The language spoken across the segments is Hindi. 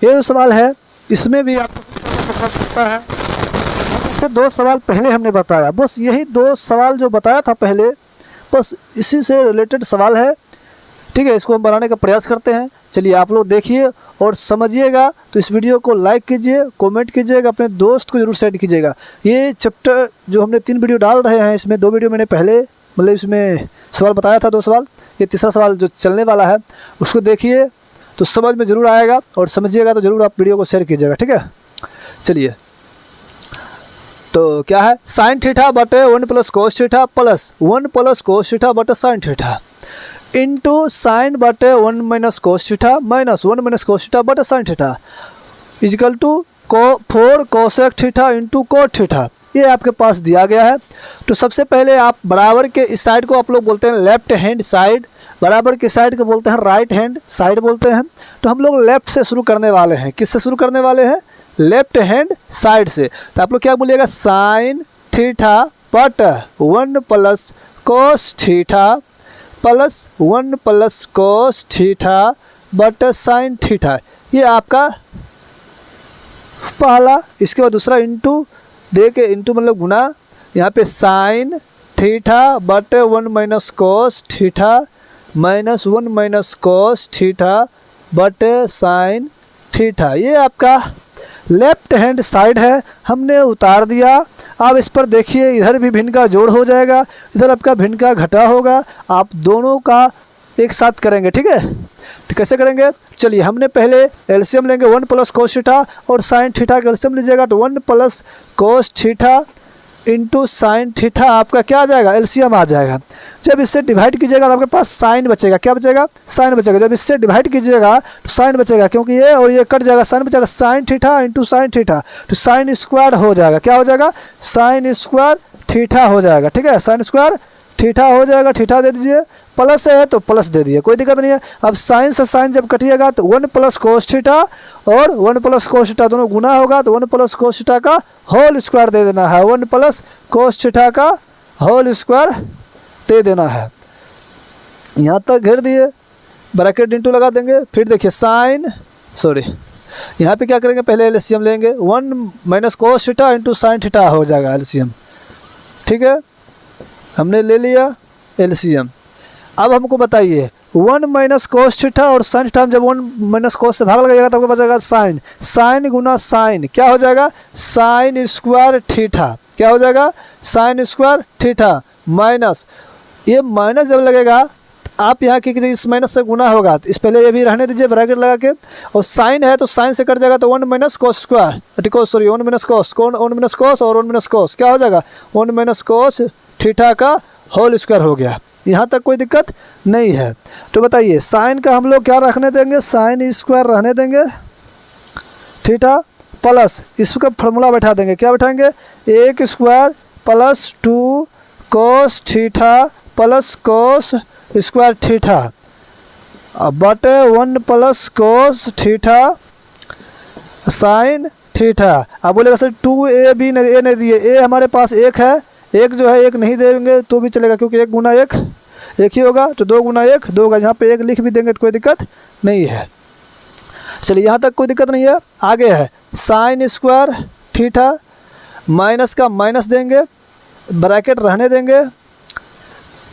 ये जो सवाल है इसमें भी आपको पता सकता है। इससे 2 सवाल पहले हमने बताया, बस यही 2 सवाल जो बताया था पहले, बस इसी से रिलेटेड सवाल है। ठीक है, इसको हम बनाने का प्रयास करते हैं। चलिए आप लोग देखिए और समझिएगा। तो इस वीडियो को लाइक कीजिए, कमेंट कीजिएगा, अपने दोस्त को जरूर शेयर कीजिएगा। ये चैप्टर जो हमने 3 वीडियो डाल रहे हैं, इसमें 2 वीडियो मैंने पहले मतलब इसमें सवाल बताया था, 2 सवाल। ये तीसरा सवाल जो चलने वाला है उसको देखिए तो समझ में ज़रूर आएगा, और समझिएगा तो ज़रूर आप वीडियो को शेयर कीजिएगा। ठीक है, चलिए तो क्या है, साइन थीटा बटे 1 + cos theta plus 1 + cos theta बटे साइन थीटा इंटू साइन बटे 1 - cos theta minus 1 - cos theta बटे sine theta equal to 4 cosec theta into cot theta. ये आपके पास दिया गया है। तो सबसे पहले आप बराबर के इस साइड को आप लोग बोलते हैं लेफ्ट हैंड साइड, बराबर के साइड को बोलते हैं राइट हैंड साइड बोलते हैं। तो हम लोग लेफ्ट से शुरू करने वाले हैं। किससे शुरू करने वाले हैं? लेफ्ट हैंड साइड से। तो आप लोग क्या बोलिएगा, sine theta but 1 + cos theta plus 1 + cos theta but sine theta. ये आपका पहला। इसके बाद दूसरा इंटू दे के, इंटू मतलब गुना, यहाँ पे साइन थीटा बटे 1 - cos theta minus 1 - cos theta बटे साइन थीटा। ये आपका लेफ्ट हैंड साइड है, हमने उतार दिया। अब इस पर देखिए, इधर भी भिन्न का जोड़ हो जाएगा, इधर आपका भिन्न का घटा होगा। आप दोनों का एक साथ करेंगे। ठीक है, तो कैसे करेंगे? चलिए हमने पहले एलसीएम लेंगे 1 + cos थीटा और साइन थीटा का एलसीएम लीजिएगा तो 1 + cos theta into sine theta आपका क्या आ जाएगा? एलसीएम आ जाएगा। जब इससे डिवाइड कीजिएगा तो आपके पास साइन बचेगा। क्या बचेगा? साइन बचेगा। जब इससे डिवाइड कीजिएगा तो साइन बचेगा, क्योंकि ये और ये कट जाएगा, साइन बचेगा। Sign theta into sine theta तो साइन स्क्वायर हो जाएगा। क्या हो जाएगा? साइन स्क्वायर थीटा हो जाएगा। ठीक है, साइन स्क्वायर थीटा हो जाएगा। थीटा दे दीजिए, प्लस है तो प्लस दे दिए, कोई दिक्कत नहीं है। अब साइन से साइन जब कटिएगा तो 1 + cos थीटा और 1 + cos थीटा दोनों गुना होगा तो 1 + cos थीटा का होल स्क्वायर दे देना है। 1 + cos थीटा का होल स्क्वायर दे देना है। यहाँ तक घेर दिए, ब्रैकेट इंटू लगा देंगे। फिर देखिए यहाँ पे क्या करेंगे, पहले एलसीएम लेंगे 1 - cos theta into sine theta हो जाएगा एलसीएम। ठीक है, हमने ले लिया एलसीएम। अब हमको बताइए 1 - cos थीटा और साइन थीटा जब 1 - cos से भाग लगाइएगा तो आपको बचेगा साइन। साइन गुना साइन क्या हो जाएगा? Sine square theta. क्या हो जाएगा? साइन स्क्वायर थीटा माइनस, ये माइनस जब लगेगा आप यहाँ की इस माइनस से गुना होगा तो इस पहले ये भी रहने दीजिए ब्रैकेट लगा के। और साइन है तो साइन से कट जाएगा तो 1 - cos स्क्वायर, सॉरी 1 - cos, कौन 1 - cos और 1 - cos क्या हो जाएगा? 1 - cos थीटा का होल स्क्वायर हो गया। यहाँ तक कोई दिक्कत नहीं है। तो बताइए साइन का हम लोग क्या रखने देंगे? साइन स्क्वायर रहने देंगे थीटा प्लस इसका फॉर्मूला बैठा देंगे। क्या बैठाएंगे? 1 square plus 2 cos theta plus cos square theta बटे 1 + cos थीटा साइन थीटा। अब बोलेगा सर 2a भी नहीं, ए नहीं दिए, ए हमारे पास 1 है, 1 जो है 1 नहीं देंगे तो भी चलेगा, क्योंकि 1 गुना 1 1 ही होगा। तो 2 गुना 1 2 होगा। यहाँ पे 1 लिख भी देंगे तो कोई दिक्कत नहीं है। चलिए यहाँ तक कोई दिक्कत नहीं है। आगे है साइन स्क्वायर थीटा, माइनस का माइनस देंगे, ब्रैकेट रहने देंगे।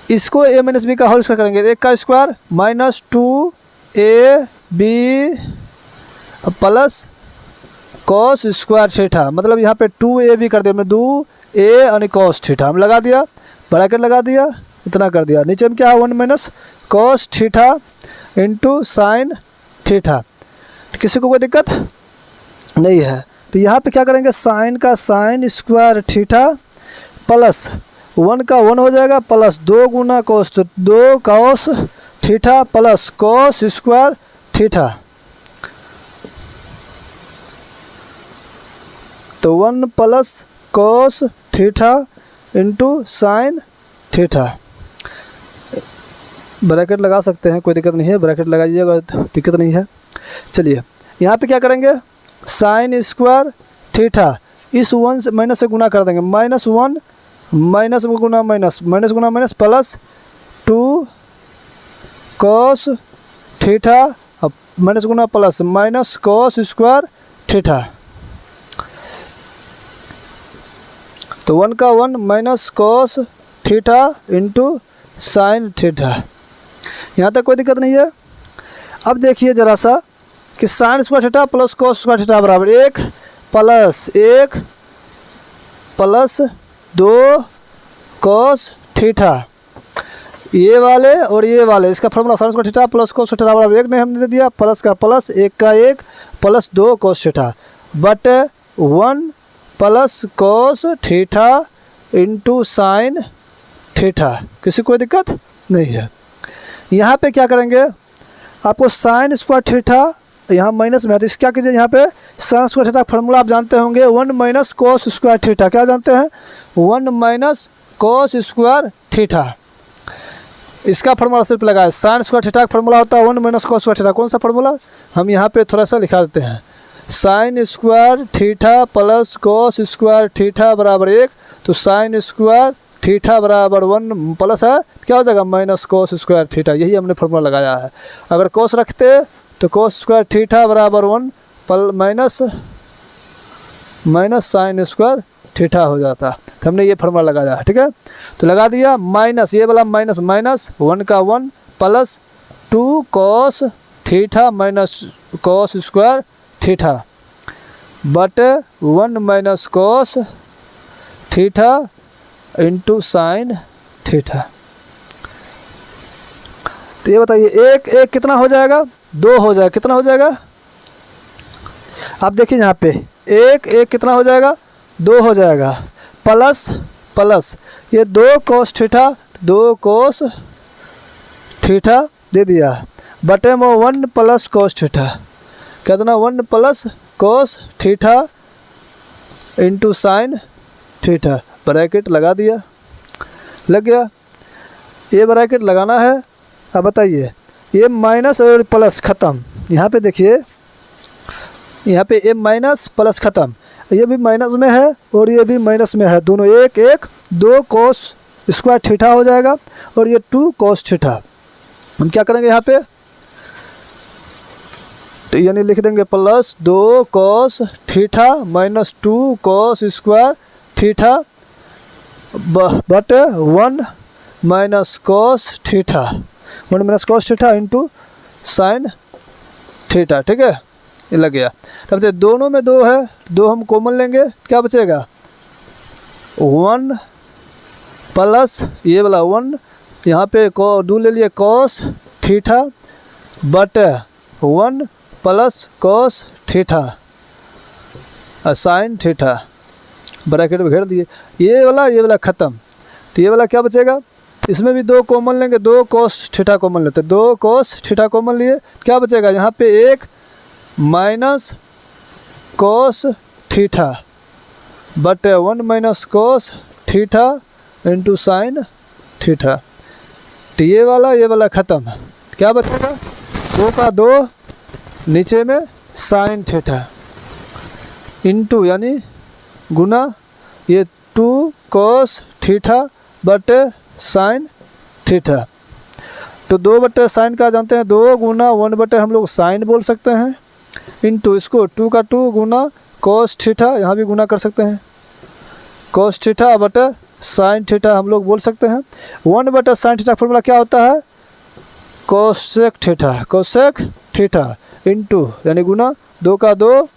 इसको a - b का होल स्क्वायर करेंगे, 1 का square minus 2ab plus cos square theta, मतलब यहाँ पे 2ab कर दिया हमने, 2a यानी cos थीटा हम लगा दिया, ब्रैकेट लगा दिया, इतना कर दिया। नीचे में क्या है? 1 - cos theta into sine theta. किसी को कोई दिक्कत नहीं है। तो यहाँ पे क्या करेंगे? साइन का साइन स्क्वायर थीटा प्लस 1 का 1 हो जाएगा प्लस 2 गुना cos, तो 2 cos theta plus cos square theta. तो 1 + cos theta into sine theta. Bracket लगा सकते हैं, कोई दिक्कत नहीं है, ब्रैकेट लगाइएगा दिक्कत नहीं है। चलिए यहाँ पे क्या करेंगे? साइन स्क्वायर थीटा इस 1 से माइनस से गुना कर देंगे, -1 माइनस गुना माइनस, माइनस गुना minus plus 2 cos theta minus गुना plus minus cos square theta, तो 1 का 1 minus cos theta into sine theta. यहाँ तक कोई दिक्कत नहीं है। अब देखिए ज़रा सा कि sine square theta plus cos square theta बराबर 1 प्लस 2 कॉस थीटा, ये वाले और ये वाले, इसका formula sine square theta plus cos theta बराबर 1 ने हमने दे दिया, प्लस का प्लस 1 का 1 plus 2 cos theta but 1 plus cos theta into sine theta. किसी कोई दिक्कत नहीं है। यहाँ पे क्या करेंगे, आपको साइन स्क्वायर थीटा यहाँ माइनस में है, तो इस क्या कीजिए, यहाँ पे साइन स्क्वायर थीटा फार्मूला आप जानते होंगे 1 माइनस कॉस स्क्वायर थीटा। क्या जानते हैं, 1 माइनस कॉस स्क्वायर थीटा। इसका फार्मूला सिर्फ लगाए, साइन स्क्वायर थीटा का फार्मूला होता है 1 माइनस कॉस स्क्वायर थीटा। कौन सा फार्मूला, हम यहाँ पे थोड़ा सा लिखा देते हैं, sine square theta plus cos square theta बराबर 1, तो साइन स्क्वायर थीटा बराबर 1 प्लस है क्या हो जाएगा माइनस कॉस स्क्वायर थीटा, यही हमने फार्मूला लगाया है। अगर कॉस रखते तो कॉस स्क्वायर थीटा बराबर 1 माइनस साइन स्क्वायर थीटा हो जाता, तो हमने ये फार्मूला लगाया है। ठीक है, तो लगा दिया, माइनस ये वाला माइनस माइनस 1 का 1 plus 2 cos theta minus cos square theta but 1 minus cos theta into sine theta. तो ये बताइए, एक एक कितना हो जाएगा, 2 हो जाएगा। कितना हो जाएगा, आप देखिए यहाँ पे एक एक कितना हो जाएगा, 2 हो जाएगा, प्लस प्लस ये 2 कोस थीटा 2 कोस थीटा दे दिया बटे में 1 प्लस कोस थीटा, कितना 1 plus cos theta into sine theta, bracket लगा दिया, लग गया। ये ब्रैकेट लगाना है। अब बताइए, ये माइनस और प्लस ख़त्म, यहाँ पे देखिए, यहाँ पे ये माइनस प्लस ख़त्म, ये भी माइनस में है और ये भी माइनस में है, दोनों एक एक 2 कोस स्क्वायर थीटा हो जाएगा और ये 2 कोस थीटा। हम क्या करेंगे यहाँ पे, तो यानी लिख देंगे plus 2 cos theta minus 2 cos square theta but 1 minus cos theta, 1 minus cos theta into sine theta. ठीक है, ये लग गया। तब से दोनों में 2 है, 2 हम कॉमन लेंगे, क्या बचेगा 1 प्लस ये वाला 1, यहाँ पे 2 ले लिए cos theta but 1 plus cos theta sine theta, bracket में घेर दिए। ये वाला ख़त्म, तो ये वाला क्या बचेगा, इसमें भी 2 कॉमन लेंगे, 2 कोस थीटा कॉमन लेते, 2 कोस थीटा कॉमन लिए, क्या बचेगा यहाँ पे 1 minus cos theta but 1 minus cos theta into sine theta. तो ये वाला ख़त्म, क्या बचेगा 2 का 2 नीचे में साइन थीटा इंटू यानी गुना ये 2 cos theta but sine theta. तो 2 बटे साइन का जानते हैं, 2 गुना 1 बटे हम लोग साइन बोल सकते हैं इंटू इसको 2 का 2 गुना कोस थीटा, यहाँ भी गुना कर सकते हैं, कोस थीटा बटे साइन थीटा हम लोग बोल सकते हैं। 1 बटे साइन थीटा फॉर्मूला क्या होता है, cosec theta, cosec theta into यानी गुना 2 का 2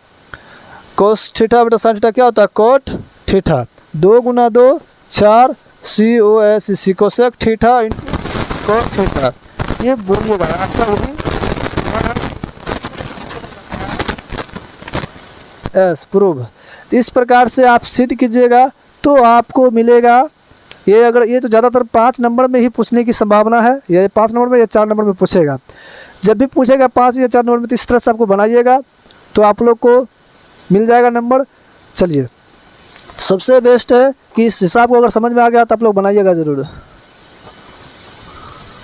कोस थीटा बटा साइन थीटा क्या होता है कोट थीटा, 2 गुना 2 4 COSC cosec theta into cot theta. ये बोलिएगा आपका होगी एस प्रूव। इस प्रकार से आप सिद्ध कीजिएगा तो आपको मिलेगा ये। अगर ये तो ज़्यादातर 5 नंबर में ही पूछने की संभावना है, या 5 नंबर में या 4 नंबर में पूछेगा। जब भी पूछेगा 5 या 4 नंबर में तो इस तरह से आपको बनाइएगा तो आप लोग को मिल जाएगा नंबर। चलिए, सबसे बेस्ट है कि इस हिसाब को अगर समझ में आ गया तो आप लोग बनाइएगा ज़रूर।